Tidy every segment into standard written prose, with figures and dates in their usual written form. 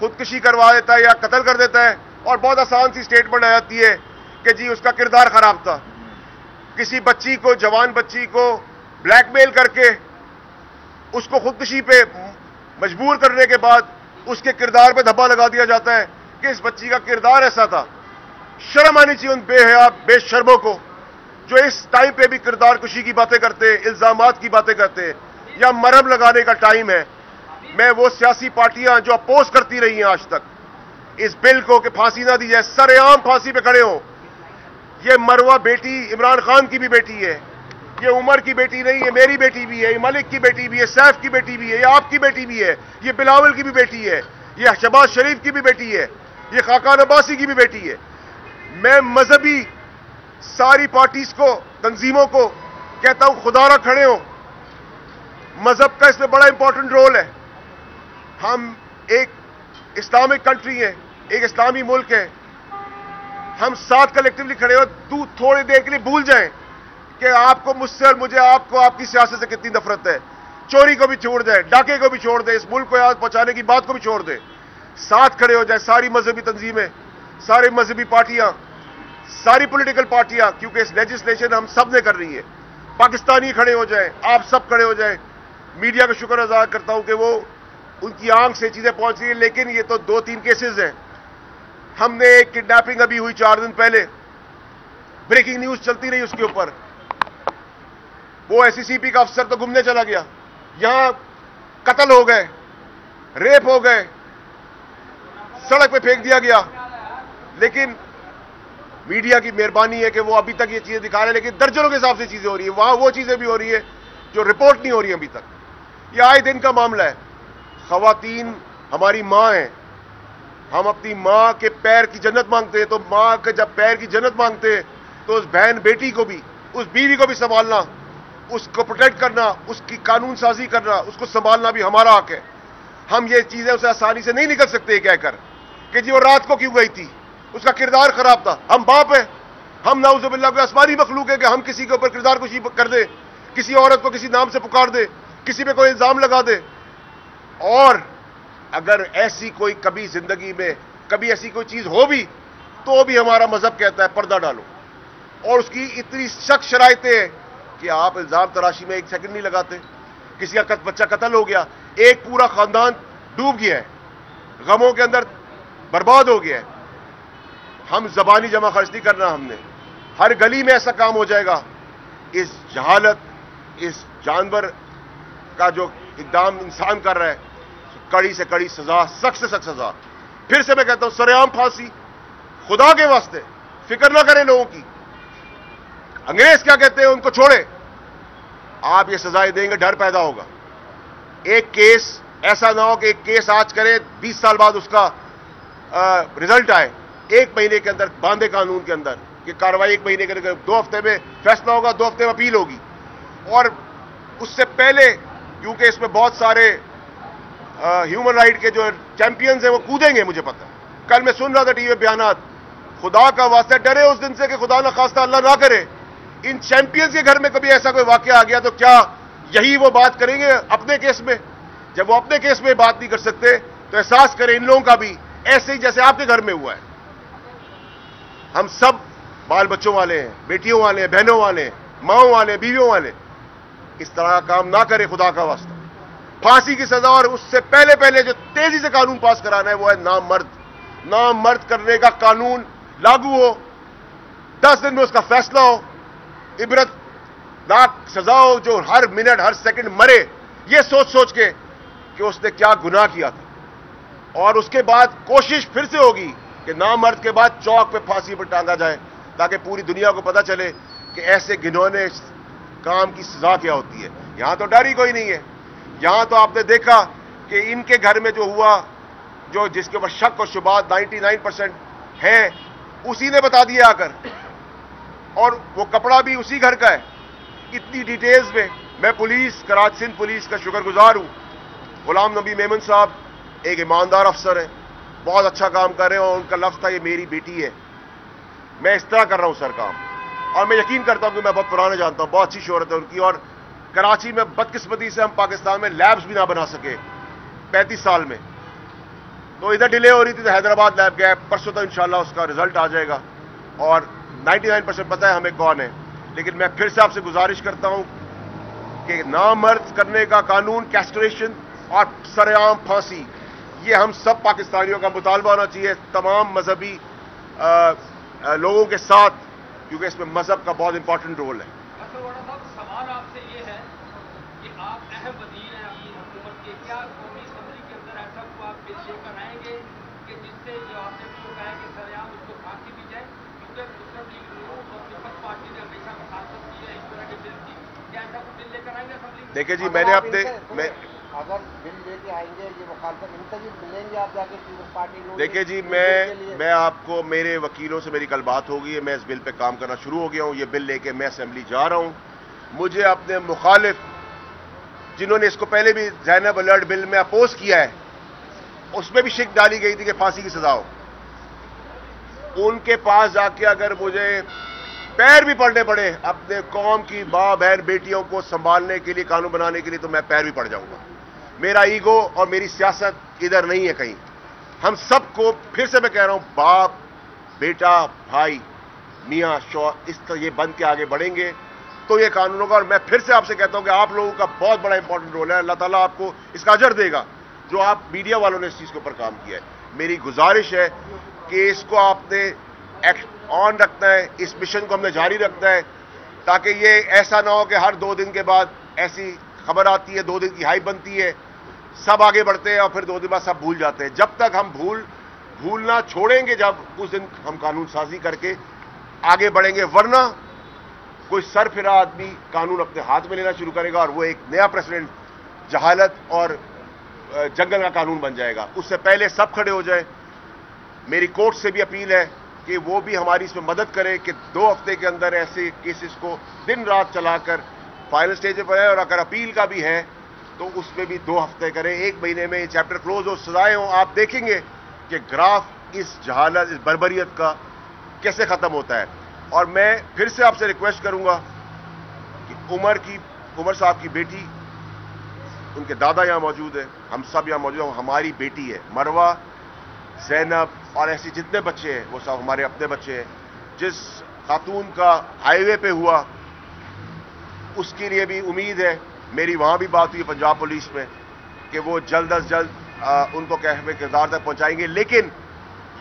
خودکشی کروا دیتا ہے یا قتل کر دیتا ہے اور بہت آسان سی اسٹیٹمنٹ آ جاتی ہے کہ جی اس کا کردار خراب تھا. کسی بچی کو، جوان بچی کو بلیک میل کر کے اس کو خودکشی پہ مجبور کرنے کے بعد اس کے کردار پہ دھبا لگا دیا جاتا ہے کہ اس بچی کا کردار ایسا تھا. شرم آنی چاہیے ان بے حیا بے شرموں کو جو اس ٹائم پہ بھی کردار کشی کی باتیں کرتے ہیں، الزامات کی باتیں کرتے ہیں. یا مرہم لگانے کا ٹائم ہے. میں وہ سیاسی پارٹیاں جو اپوز کرتی رہی ہیں آج تک اس بل کو کہ پھانسی نہ دی جائے، سر عام پھانسی پہ کھڑے ہوں. یہ مروہ بیٹی عمران خان کی بھی بیٹی ہے، یہ عمر کی بیٹی نہیں ہے، میری بیٹی بھی ہے، یہ ملک کی بیٹی بھی ہے، سیف کی بیٹی بھی ہے، یہ آپ کی بیٹی بھی ہے، یہ بلاول کی بھی بیٹی ہے، یہ شہباز شریف کی بھی بیٹی ہے، یہ خاقان عباسی کی بھی بیٹی ہے. میں مذہبی ساری پارٹیز کو، تنظیموں کو کہتا ہوں خدا را کھڑے ہوں. مذہب کا اس میں بڑا امپورٹنٹ رول ہے. ہم ایک اسلامک کنٹری ہیں، ایک اسلامی ملک ہے. ہم ساتھ کلیکٹیولی کھڑے ہو. تھوڑی دیر کے لیے بھول جائیں کہ آپ کو مجھ سے اور مجھے آپ کو آپ کی سیاست سے کتنی نفرت ہے. چوری کو بھی چھوڑ دیں، ڈاکے کو بھی چھوڑ دیں، اس ملک کو یاد پہنچانے کی بات کو بھی چھوڑ دیں. ساتھ کھڑے ہو جائیں ساری مذہبی تنظیمیں، سارے مذہبی پارٹیاں، ساری پولیٹیکل پارٹیاں، کیونکہ اس لیجسلیشن ہم سب نے کر رہی ہے. پاکستانی کھڑے ہو جائیں، آپ سب کھڑے ہو جائیں. میڈیا کا شکر ادا کرتا ہوں کہ وہ ان کی آنکھ سے چیزیں پہنچ رہی ہیں، لیکن یہ تو 2-3 کیسز ہیں. ہم نے ایک کڈنیپنگ ابھی ہوئی 4 دن پہلے، بریکنگ نیوز چلتی رہی اس کے اوپر. وہ ایس سی سی پی کا افسر تو گھومنے چلا گیا، یہاں قتل ہو گئے، ریپ ہو گئے، سڑک پہ پھینک دیا گیا. لیکن میڈیا کی مہربانی ہے کہ وہ ابھی تک یہ چیزیں دکھا رہے ہیں، لیکن درجنوں کے حساب سے چیزیں ہو رہی ہیں. وہاں وہ چیزیں بھی ہو رہی ہیں جو رپورٹ نہیں ہو رہی ہیں ابھی تک. یہ آئے دن کا معاملہ ہے. خواتین ہماری ماں ہیں. ہم اپنی ماں کے پیر کی جنت مانگتے ہیں، تو ماں کے جب پیر کی جنت مانگتے ہیں تو اس بہن بیٹی کو بھی، اس بیوی کو بھی سنبھالنا، اس کو پروٹیکٹ کرنا، اس کی قانون سازی کرنا، اس کو سنبھالنا بھی ہمارا حق ہے. ہم یہ چیزیں اسے آسانی سے نہیں نکل سکتے کہہ کر کہ جی وہ رات کو کیوں گئی تھی، اس کا کردار خراب تھا. ہم باپ ہیں، ہم نعوذ باللہ کوئی آسمانی مخلوق ہے کہ ہم کسی کے اوپر کردار کشی کر دیں، کسی عورت کو کسی نام سے پکار دے، کسی پہ کوئی الزام لگا دے. اور اگر ایسی کوئی کبھی زندگی میں کبھی ایسی کوئی چیز ہو بھی تو بھی ہمارا مذہب کہتا ہے پردہ ڈالو. اور اس کی اتنی سخت شرائطیں ہیں کہ آپ الزام تراشی میں 1 سیکنڈ نہیں لگاتے. کسی کا بچہ قتل ہو گیا، ایک پورا خاندان ڈوب گیا ہے، غموں کے اندر برباد ہو گیا ہے. ہم زبانی جمع خرچ نہیں کرنا. ہم نے ہر گلی میں ایسا کام ہو جائے گا. اس جہالت، اس جانور کا جو اقدام انسان کر رہا ہے، کڑی سے کڑی سزا، سخت سے سخت سزا. پھر سے میں کہتا ہوں سر عام پھانسی. خدا کے واسطے فکر نہ کریں لوگوں کی. انگریز کیا کہتے ہیں ان کو چھوڑے. آپ یہ سزائیں دیں گے ڈر پیدا ہوگا. ایک کیس ایسا نہ ہو کہ ایک کیس آج کرے 20 سال بعد اس کا رزلٹ آئے. 1 مہینے کے اندر باندھے قانون کے اندر کہ کارروائی 1 مہینے کے اندر، 2 ہفتے میں فیصلہ ہوگا، 2 ہفتے میں اپیل ہوگی. اور اس سے پہلے کیونکہ اس میں بہت سارے ہیومن رائٹ کے جو چیمپئنز ہیں وہ کودیں گے، مجھے پتہ. کل میں سن رہا تھا ٹی وی بیانات. خدا کا واسطہ ڈرے اس دن سے کہ خدا نہ خواستہ اللہ نہ کرے ان چیمپئنز کے گھر میں کبھی ایسا کوئی واقعہ آ گیا تو کیا یہی وہ بات کریں گے اپنے کیس میں؟ جب وہ اپنے کیس میں بات نہیں کر سکتے تو احساس کریں ان لوگوں کا بھی ایسے ہی جیسے آپ کے گھر میں ہوا ہے. ہم سب بال بچوں والے ہیں، بیٹیوں والے ہیں، بہنوں والے ہیں، ماؤں والے ہیں، بیویوں والے. اس طرح کا کام نہ کرے خدا کا واسطہ. پھانسی کی سزا اور اس سے پہلے جو تیزی سے قانون پاس کرانا ہے وہ ہے نامرد. نامرد کرنے کا قانون لاگو ہو، 10 دن میں اس کا فیصلہ ہو، عبرت ناک سزا ہو، جو ہر منٹ ہر سیکنڈ مرے یہ سوچ کے کہ اس نے کیا گناہ کیا تھا. اور اس کے بعد کوشش پھر سے ہوگی کہ نامرد کے بعد چوک پہ پھانسی پر ٹانگا جائے تاکہ پوری دنیا کو پتہ چلے کہ ایسے گھنونے کام کی سزا کیا ہوتی ہے. یہاں تو ڈر ہی کوئی نہیں ہے. یہاں تو آپ نے دیکھا کہ ان کے گھر میں جو ہوا، جو جس کے اوپر شک و شبہات 99% ہیں، اسی نے بتا دیا آ کر، اور وہ کپڑا بھی اسی گھر کا ہے. اتنی ڈیٹیلز میں میں پولیس، کراچی سندھ پولیس کا شکر گزار ہوں. غلام نبی میمن صاحب ایک ایماندار افسر ہیں، بہت اچھا کام کر رہے ہیں، اور ان کا لفظ تھا یہ میری بیٹی ہے. میں اس طرح کر رہا ہوں سر کام، اور میں یقین کرتا ہوں کہ میں بہت پرانے جانتا ہوں، بہت اچھی شہرت ہے ان کی. اور کراچی میں بدقسمتی سے ہم پاکستان میں لیبز بھی نہ بنا سکے 35 سال میں. تو ادھر ڈیلے ہو رہی تھی تو حیدرآباد لائب گیا, پرسوں تو انشاءاللہ اس کا رزلٹ آ جائے گا اور 99% پتہ ہے ہمیں کون ہے. لیکن میں پھر سے آپ سے گزارش کرتا ہوں کہ نامرد کرنے کا قانون, کیسٹریشن اور سرعام پھانسی, یہ ہم سب پاکستانیوں کا مطالبہ ہونا چاہیے, تمام مذہبی لوگوں کے ساتھ, کیونکہ اس میں مذہب کا بہت امپورٹنٹ رول ہے. سوال آپ سے یہ ہے کہ آپ اہم وزیر ہیں اپنی حکومت کے, کیا قومی اسمبلی کے اندر ایسا کو آپ بل لے کر آئیں گے کہ جس سے جو آپ نے کہا ہے کہ سرعام اس کو پھانسی دی جائے, کیونکہ مسلم لیگ نون اور پیپلز پارٹی نے ہمیشہ مخالفت کی ہے اس طرح کے بل کی, کیا ایسا کو بل لے کر آئیں گے اسمبلی میں؟ دیکھیں جی, میں نے اپنے اگر بل لے کے آئیں گے یہ مخالفت منتظر ملیں گے آپ جا کے پیپلز پارٹی لوگ؟ دیکھیں جی, میں آپ کو, میرے وکیلوں سے میری کل بات ہو گئی ہے, میں اس بل پہ کام کرنا شروع ہو گیا ہوں. یہ بل لے کے میں اسمبلی جا رہا ہوں. مجھے اپنے مخالف جنہوں نے اس کو پہلے بھی زینب الرٹ بل میں اپوز کیا ہے, اس میں بھی شک ڈالی گئی تھی کہ پھانسی کی سزا ہو, ان کے پاس جا کے اگر مجھے پیر بھی پڑنے پڑے اپنے قوم کی ماں بہن بیٹیوں کو سنبھالنے کے لیے, قانون بنانے کے لیے, تو میں پیر بھی پڑ جاؤں گا. میرا ایگو اور میری سیاست ادھر نہیں ہے کہیں. ہم سب کو پھر سے میں کہہ رہا ہوں, باپ بیٹا بھائی میاں شوہر, اس طرح یہ بن کے آگے بڑھیں گے تو یہ قانون ہوگا. اور میں پھر سے آپ سے کہتا ہوں کہ آپ لوگوں کا بہت بڑا امپورٹنٹ رول ہے, اللہ تعالیٰ آپ کو اس کا اجر دے گا جو آپ میڈیا والوں نے اس چیز کے اوپر کام کیا ہے. میری گزارش ہے کہ اس کو آپ نے آن رکھنا ہے, اس مشن کو ہم نے جاری رکھنا ہے, تاکہ یہ ایسا نہ ہو کہ ہر 2 دن کے بعد ایسی خبر آتی ہے, 2 دن کی ہائی بنتی ہے, سب آگے بڑھتے ہیں اور پھر 2 دن بعد سب بھول جاتے ہیں. جب تک ہم بھولنا چھوڑیں گے, جب اس دن ہم قانون سازی کر کے آگے بڑھیں گے, ورنہ کوئی سر پھرا آدمی قانون اپنے ہاتھ میں لینا شروع کرے گا اور وہ ایک نیا پریسیڈنٹ جہالت اور جنگل کا قانون بن جائے گا. اس سے پہلے سب کھڑے ہو جائیں. میری کورٹ سے بھی اپیل ہے کہ وہ بھی ہماری اس میں مدد کرے کہ 2 ہفتے کے اندر ایسے کیسز کو دن رات چلا کر فائنل سٹیج پر ہے, اور اگر اپیل کا بھی ہے تو اس میں بھی 2 ہفتے کریں, 1 مہینے میں چیپٹر کلوز ہو, سزائیں ہوں. آپ دیکھیں گے کہ گراف اس جہالت, اس بربریت کا کیسے ختم ہوتا ہے. اور میں پھر سے آپ سے ریکویسٹ کروں گا کہ عمر صاحب کی بیٹی, ان کے دادا یہاں موجود ہیں, ہم سب یہاں موجود ہیں, ہماری بیٹی ہے مروہ, زینب اور ایسے جتنے بچے ہیں وہ سب ہمارے اپنے بچے ہیں. جس خاتون کا ہائی وے پہ ہوا اس کے لیے بھی امید ہے, میری وہاں بھی بات ہوئی پنجاب پولیس میں کہ وہ جلد از جلد ان کو کہوے کردار تک پہنچائیں گے. لیکن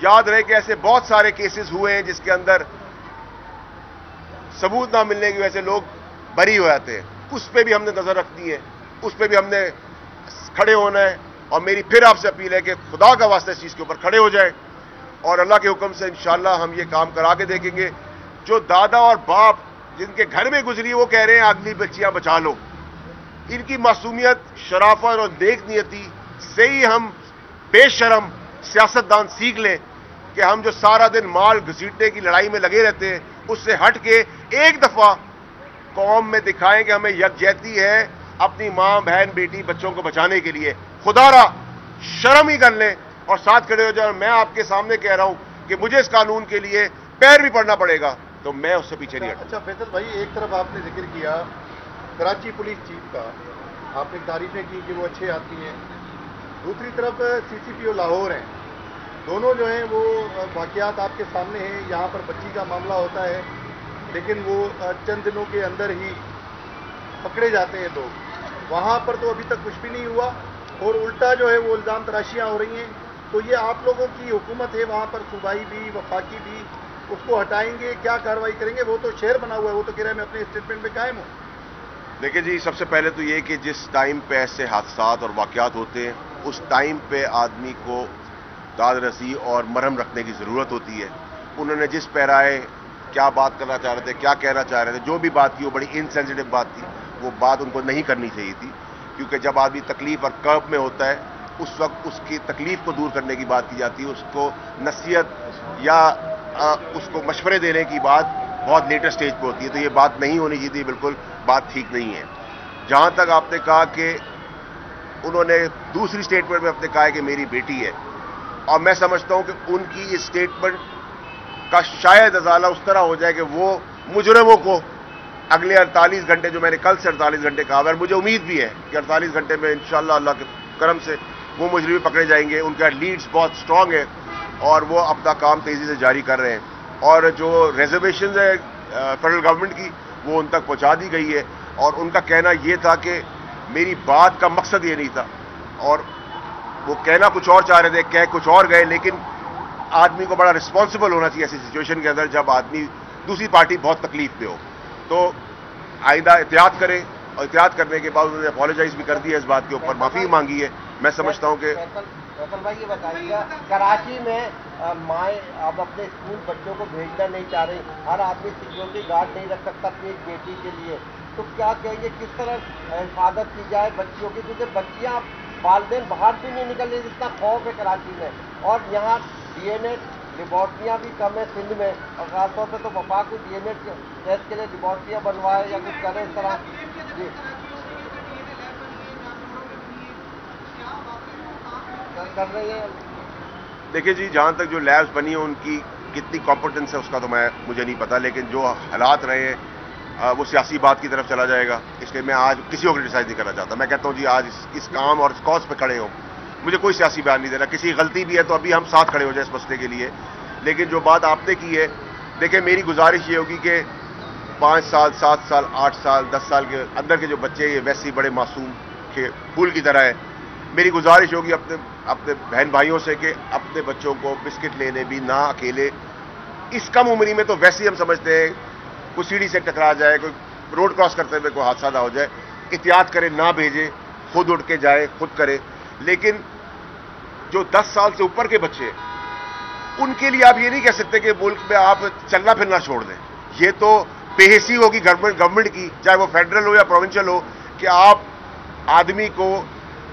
یاد رہے کہ ایسے بہت سارے کیسز ہوئے ہیں جس کے اندر ثبوت نہ ملنے کی وجہ سے لوگ بری ہو جاتے ہیں. اس پہ بھی ہم نے نظر رکھنی ہے, اس پہ بھی ہم نے کھڑے ہونا ہے. اور میری پھر آپ سے اپیل ہے کہ خدا کا واسطہ اس چیز کے اوپر کھڑے ہو جائیں, اور اللہ کے حکم سے انشاءاللہ ہم یہ کام کرا کے دیکھیں گے. جو دادا اور باپ جن کے گھر میں گزری وہ کہہ رہے ہیں اگلی بچیاں بچا لو, ان کی معصومیت, شرافت اور نیک نیتی سے ہی ہم بے شرم سیاستدان سیکھ لیں کہ ہم جو سارا دن مال گھسیٹنے کی لڑائی میں لگے رہتے ہیں, اس سے ہٹ کے ایک دفعہ قوم میں دکھائیں کہ ہمیں یکجہتی ہے اپنی ماں بہن بیٹی بچوں کو بچانے کے لیے. خدا را شرم ہی کر لیں اور ساتھ کھڑے ہو جائیں. میں آپ کے سامنے کہہ رہا ہوں کہ مجھے اس قانون کے لیے پیر بھی پڑنا پڑے گا تو میں اس سے پیچھے نہیں ہٹوں. اچھا فیصل بھائی, ایک طرف آپ نے ذکر کیا کراچی پولیس چیف کا, آپ نے تعریفیں کی کہ وہ اچھے آدمی ہیں, دوسری طرف سی سی پی او لاہور ہیں. دونوں جو ہیں وہ واقعات آپ کے سامنے ہیں. یہاں پر بچی کا معاملہ ہوتا ہے لیکن وہ چند دنوں کے اندر ہی پکڑے جاتے ہیں لوگ. وہاں پر تو ابھی تک کچھ بھی نہیں ہوا اور الٹا جو ہے وہ الزام تراشیاں ہو رہی ہیں. تو یہ آپ لوگوں کی حکومت ہے وہاں پر, صوبائی بھی وفاقی بھی, اس کو ہٹائیں گے, کیا کارروائی کریں گے؟ وہ تو شہر بنا ہوا ہے, وہ تو کہہ رہے ہیں میں اپنے اسٹیٹمنٹ پہ قائم ہوں. دیکھیں جی, سب سے پہلے تو یہ کہ جس ٹائم پہ ایسے حادثات اور واقعات ہوتے ہیں اس ٹائم پہ آدمی کو داد رسی اور مرہم رکھنے کی ضرورت ہوتی ہے. انہوں نے جس پیرائے کیا بات کرنا چاہ رہے تھے, کیا کہنا چاہ رہے تھے, جو بھی بات کی وہ بڑی انسینسٹیو بات تھی. وہ بات ان کو نہیں کرنی چاہیے تھی, کیونکہ جب آدمی تکلیف اور کرب میں ہوتا ہے اس وقت اس کی تکلیف کو دور کرنے کی بات کی جاتی ہے, اس کو نصیحت یا اس کو مشورے دینے کی بات بہت لیٹر سٹیج پہ ہوتی ہے. تو یہ بات نہیں ہونی چاہیے تھی, بالکل بات ٹھیک نہیں ہے. جہاں تک آپ نے کہا کہ انہوں نے دوسری اسٹیٹمنٹ میں اپنے کہا ہے کہ میری بیٹی ہے, اور میں سمجھتا ہوں کہ ان کی اس اسٹیٹمنٹ کا شاید ازالہ اس طرح ہو جائے کہ وہ مجرموں کو اگلے 48 گھنٹے, جو میں نے کل سے 48 گھنٹے کہا, اور مجھے امید بھی ہے کہ 48 گھنٹے میں انشاءاللہ اللہ کے کرم سے وہ مجرم بھی پکڑے جائیں گے. ان کا لیڈز بہت اسٹرانگ ہے اور وہ اپنا کام تیزی سے جاری کر رہے ہیں. اور جو ریزرویشنز ہے فیڈرل گورنمنٹ کی وہ ان تک پہنچا دی گئی ہے. اور ان کا کہنا یہ تھا کہ میری بات کا مقصد یہ نہیں تھا, اور وہ کہنا کچھ اور چاہ رہے تھے, کہہ کچھ اور گئے. لیکن آدمی کو بڑا رسپانسبل ہونا چاہیے ایسی سچویشن کے اندر جب آدمی دوسری پارٹی بہت تکلیف میں ہو. تو آئندہ احتیاط کریں, اور احتیاط کرنے کے بعد انہوں نے اپالوجائز بھی کر دیا اس بات کے اوپر, معافی مانگی ہے. میں سمجھتا ہوں کہ فیصل بھائی یہ بتائیے گا, کراچی میں مائیں اب اپنے اسکول بچوں کو بھیجنا نہیں چاہ رہی, ہر آدمی سیکورٹی گارڈ نہیں رکھ سکتا اپنی ایک بیٹی کے لیے, تو کیا کہیے کس طرح حفاظت کی جائے بچیوں کی, کیونکہ بچیاں والدین باہر بھی نہیں نکل رہی, جتنا خوف ہے کراچی میں. اور یہاں ڈی این اے لیبارٹریاں بھی کم ہیں سندھ میں, اور خاص طور پہ تو وفاق کو ڈی این اے ٹیسٹ کے لیے لیبارٹریاں بنوائے یا کچھ کرے اس طرح. جی کر رہی ہیں. دیکھیں جی, جہاں تک جو لیبس بنی ہیں ان کی کتنی کمپٹنس ہے اس کا تو مجھے نہیں پتا, لیکن جو حالات رہے ہیں وہ سیاسی بات کی طرف چلا جائے گا. اس لیے میں آج کسی کو کرٹیسائز نہیں کرنا چاہتا. میں کہتا ہوں جی آج اس کام اور اس کاز پہ کھڑے ہوں, مجھے کوئی سیاسی بیان نہیں دینا. کسی غلطی بھی ہے تو ابھی ہم ساتھ کھڑے ہو جائیں اس مسئلے کے لیے. لیکن جو بات آپ نے کی ہے, دیکھیں میری گزارش یہ ہوگی کہ 5 سال 7 سال 8 سال 10 سال کے اندر کے جو بچے یہ ویسے ہی بڑے معصوم پھول کی طرح ہے. میری گزارش ہوگی اپنے بہن بھائیوں سے کہ اپنے بچوں کو بسکٹ لینے بھی نہ اکیلے, اس کم عمری میں تو ویسے ہی ہم سمجھتے ہیں کوئی سیڑھی سے ٹکرا جائے, کوئی روڈ کراس کرتے ہوئے کوئی حادثہ نہ ہو جائے, احتیاط کرے, نہ بھیجے, خود اٹھ کے جائے, خود کرے. لیکن جو 10 سال سے اوپر کے بچے ان کے لیے آپ یہ نہیں کہہ سکتے کہ ملک میں آپ چلنا پھرنا چھوڑ دیں. یہ تو بے حسی ہوگی گورنمنٹ کی, چاہے وہ فیڈرل ہو یا پروونشل ہو, کہ آپ آدمی کو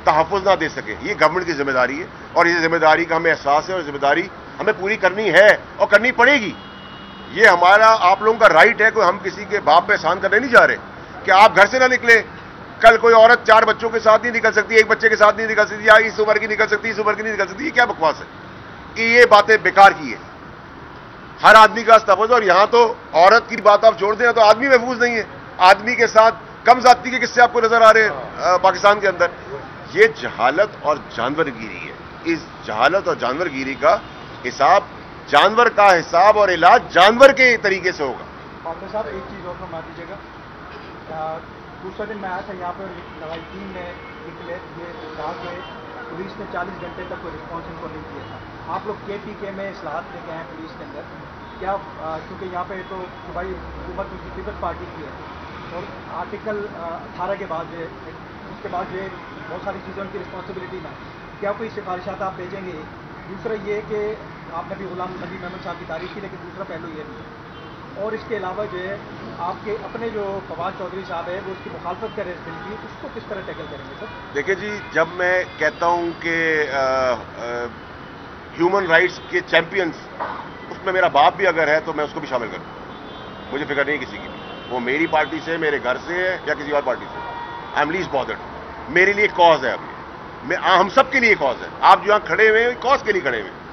تحفظ نہ دے سکے. یہ گورنمنٹ کی ذمہ داری ہے, اور یہ ذمہ داری کا ہمیں احساس ہے, اور ذمہ داری ہمیں پوری کرنی ہے اور کرنی پڑے گی. یہ ہمارا آپ لوگوں کا رائٹ ہے, کوئی ہم کسی کے باپ پہ احسان کرنے نہیں جا رہے کہ آپ گھر سے نہ نکلیں. کل کوئی عورت 4 بچوں کے ساتھ نہیں نکل سکتی, ایک بچے کے ساتھ نہیں نکل سکتی, یا اس عمر کی نکل سکتی, اس عمر کی نہیں نکل سکتی. یہ کیا بکواس ہے, کہ یہ باتیں بیکار کی ہے. ہر آدمی کا تحفظ, اور یہاں تو عورت کی بات آپ چھوڑ دیں تو آدمی محفوظ نہیں ہے. آدمی کے ساتھ کم زیادتی کے قصے آپ کو نظر آ رہے ہیں پاکستان کے اندر. یہ جہالت اور جانور گیری ہے. اس جہالت اور جانور گیری کا حساب, جانور کا حساب اور علاج جانور کے طریقے سے ہوگا. ڈاکٹر صاحب ایک چیز اور فرما دیجیے گا, دوسرا دن میں آیا تھا یہاں پر لوائٹین میں یہ کہا کہ پولیس نے 40 گھنٹے تک کوئی رسپانس ان کو نہیں کیا تھا. آپ لوگ کے پی کے میں اصلاحات لے کے آئے ہیں پولیس کے اندر, کیا کیونکہ یہاں پہ تو صوبائی حکومت کی پیپلز پارٹی کی ہے, اور آرٹیکل 18 کے بعد جو ہے, اس کے بعد جو ہے بہت ساری چیزوں کی رسپانسبلٹی میں, کیا کوئی سفارشات آپ بھیجیں گے؟ دوسرا یہ کہ آپ نے بھی غلام نبی محمد صاحب کی تعریف کی, لیکن دوسرا پہلو یہ بھی ہے, اور اس کے علاوہ جو ہے آپ کے اپنے جو فواد چودھری صاحب ہے وہ اس کی مخالفت کر رہے ہیں بل کی, اس کو کس طرح ٹیکل کریں گے سر؟ دیکھیں جی, جب میں کہتا ہوں کہ ہیومن رائٹس کے چیمپئنز, اس میں میرا باپ بھی اگر ہے تو میں اس کو بھی شامل کروں. مجھے فکر نہیں کسی کی بھی, وہ میری پارٹی سے, میرے گھر سے ہے, یا کسی اور پارٹی سے. I am list bothered. میرے لیے کاز ہے, ابھی ہم سب کے لیے کاز ہے. آپ جو یہاں کھڑے ہوئے ہیں کاز کے لیے کھڑے ہوئے ہیں.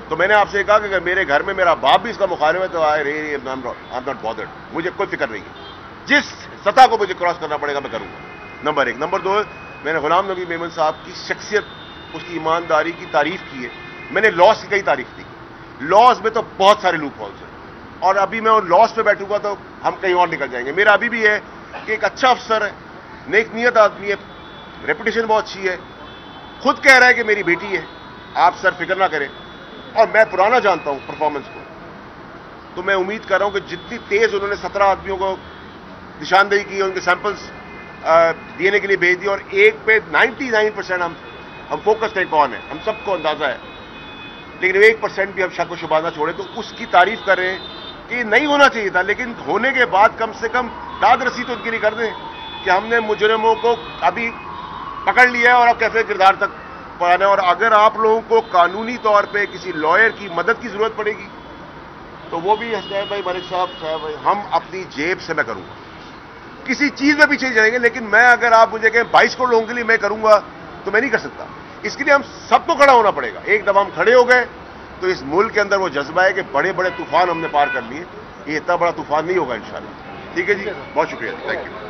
تو میں نے آپ سے کہا کہ اگر میرے گھر میں میرا باپ بھی اس کا مخالف ہے تو آئی ایم ناٹ بادرڈ. مجھے کوئی فکر نہیں ہے, جس سطح کو مجھے کراس کرنا پڑے گا میں کروں گا. نمبر 1. نمبر 2, میں نے غلام نبی میمن صاحب کی شخصیت, اس کی ایمانداری کی تعریف کی ہے. میں نے لاس کی کئی تعریف کی. لاس میں تو بہت سارے لوپ ہولز ہیں, اور ابھی میں ان لاس پہ بیٹھوں گا تو ہم کہیں اور نکل جائیں گے. میرا ابھی بھی ہے کہ ایک اچھا افسر ہے, نیک نیت آدمی ہے, ریپوٹیشن بہت اچھی ہے, خود کہہ رہا ہے کہ میری بیٹی ہے, آپ سر فکر نہ کریں. اور میں پرانا جانتا ہوں پرفارمنس کو, تو میں امید کر رہا ہوں کہ جتنی تیز انہوں نے 17 آدمیوں کو نشاندہی کی, ان کے سیمپلز دینے کے لیے بھیج دی, اور ایک پہ 99% ہم فوکس ہیں کون ہے, ہم سب کو اندازہ ہے, لیکن 1% بھی ہم شک و شبہ نہ چھوڑیں, تو اس کی تعریف کر رہے ہیں کہ یہ نہیں ہونا چاہیے تھا. لیکن ہونے کے بعد کم سے کم داد رسی تو ان کے لیے کر دیں کہ ہم نے مجرموں کو ابھی پکڑ لیا ہے اور اب کیسے کردار تک پڑھانا ہے. اور اگر آپ لوگوں کو قانونی طور پہ کسی لائر کی مدد کی ضرورت پڑے گی تو وہ بھی حسین بھائی, ملک صاحب, ہم اپنی جیب سے میں کروں گا. کسی چیز میں پیچھے جائیں گے, لیکن میں اگر آپ مجھے کہیں 22 کروڑ لوگوں کے لیے میں کروں گا تو میں نہیں کر سکتا. اس کے لیے ہم سب کو کھڑا ہونا پڑے گا. ایک دفعہ ہم کھڑے ہو گئے تو اس ملک کے اندر وہ جذبہ ہے کہ بڑے بڑے طوفان ہم نے پار کر لیے, یہ اتنا بڑا طوفان نہیں ہوگا انشاءاللہ. ٹھیک ہے جی, بہت شکریہ, تھینک یو.